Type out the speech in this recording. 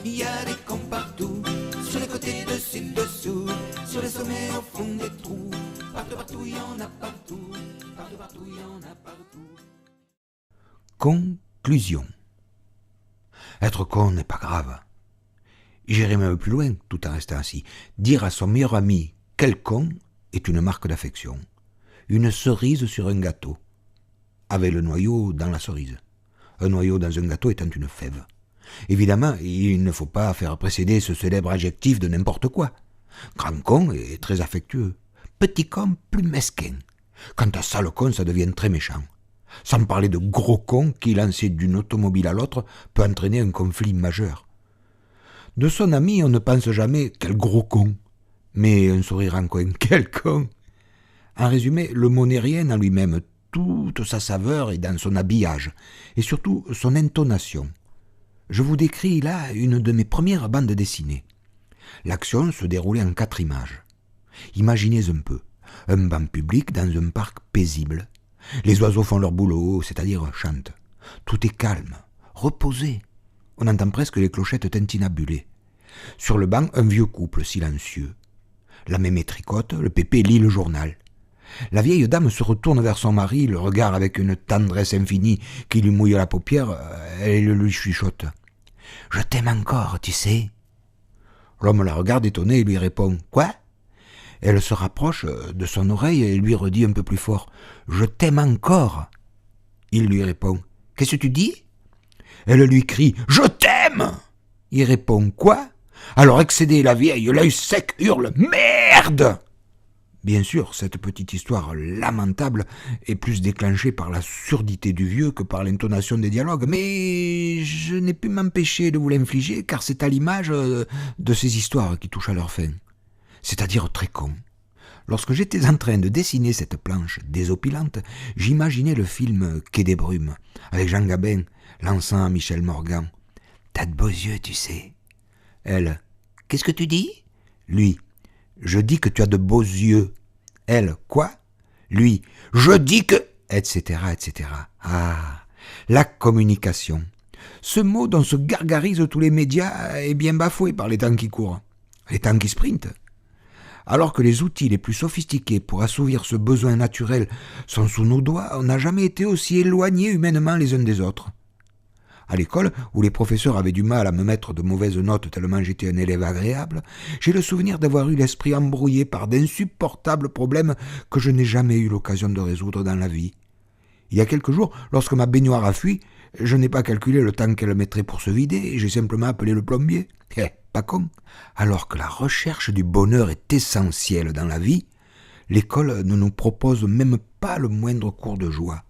il y a des cons partout, sur les côtés, dessus, dessous, sur les sommets, au fond des trous. Partout, partout, il y en a partout, partout, partout, il y en a partout. Conclusion. Être con n'est pas grave. J'irai même plus loin, tout en restant assis. Dire à son meilleur ami « quel con » est une marque d'affection. Une cerise sur un gâteau, avec le noyau dans la cerise. Un noyau dans un gâteau étant une fève. Évidemment, il ne faut pas faire précéder ce célèbre adjectif de n'importe quoi. Grand con est très affectueux. Petit con, plus mesquin. Quant à sale con, ça devient très méchant. Sans parler de gros con qui, lancé d'une automobile à l'autre, peut entraîner un conflit majeur. De son ami, on ne pense jamais « quel gros con », mais un sourire en coin « quel con ». En résumé, le mot n'est rien en lui-même, toute sa saveur est dans son habillage, et surtout son intonation. Je vous décris là une de mes premières bandes dessinées. L'action se déroulait en 4 images. Imaginez un peu, un banc public dans un parc paisible. Les oiseaux font leur boulot, c'est-à-dire chantent. Tout est calme, reposé. On entend presque les clochettes tintinabulées. Sur le banc, un vieux couple silencieux. La mémé tricote, le pépé lit le journal. La vieille dame se retourne vers son mari, le regard avec une tendresse infinie qui lui mouille la paupière, elle lui chuchote. « Je t'aime encore, tu sais. » L'homme la regarde étonné et lui répond « Quoi ?» Elle se rapproche de son oreille et lui redit un peu plus fort « Je t'aime encore. » Il lui répond « Qu'est-ce que tu dis ?» Elle lui crie « Je t'aime !» Il répond « Quoi ?» Alors excédée, la vieille, l'œil sec, hurle « Merde !» Bien sûr, cette petite histoire lamentable est plus déclenchée par la surdité du vieux que par l'intonation des dialogues, mais je n'ai pu m'empêcher de vous l'infliger car c'est à l'image de ces histoires qui touchent à leur fin, c'est-à-dire très con. Lorsque j'étais en train de dessiner cette planche désopilante, j'imaginais le film Quai des Brumes, avec Jean Gabin lançant à Michel Morgan « T'as de beaux yeux, tu sais. » Elle « Qu'est-ce que tu dis ?» Lui « Je dis que tu as de beaux yeux. » Elle « Quoi ?» Lui « Je dis que... » etc., etc. Ah, la communication. Ce mot dont se gargarisent tous les médias est bien bafoué par les temps qui courent, les temps qui sprintent. Alors que les outils les plus sophistiqués pour assouvir ce besoin naturel sont sous nos doigts, on n'a jamais été aussi éloignés humainement les uns des autres. À l'école, où les professeurs avaient du mal à me mettre de mauvaises notes tellement j'étais un élève agréable, j'ai le souvenir d'avoir eu l'esprit embrouillé par d'insupportables problèmes que je n'ai jamais eu l'occasion de résoudre dans la vie. Il y a quelques jours, lorsque ma baignoire a fui, je n'ai pas calculé le temps qu'elle mettrait pour se vider et j'ai simplement appelé le plombier. Pas con. Alors que la recherche du bonheur est essentielle dans la vie, l'école ne nous propose même pas le moindre cours de joie.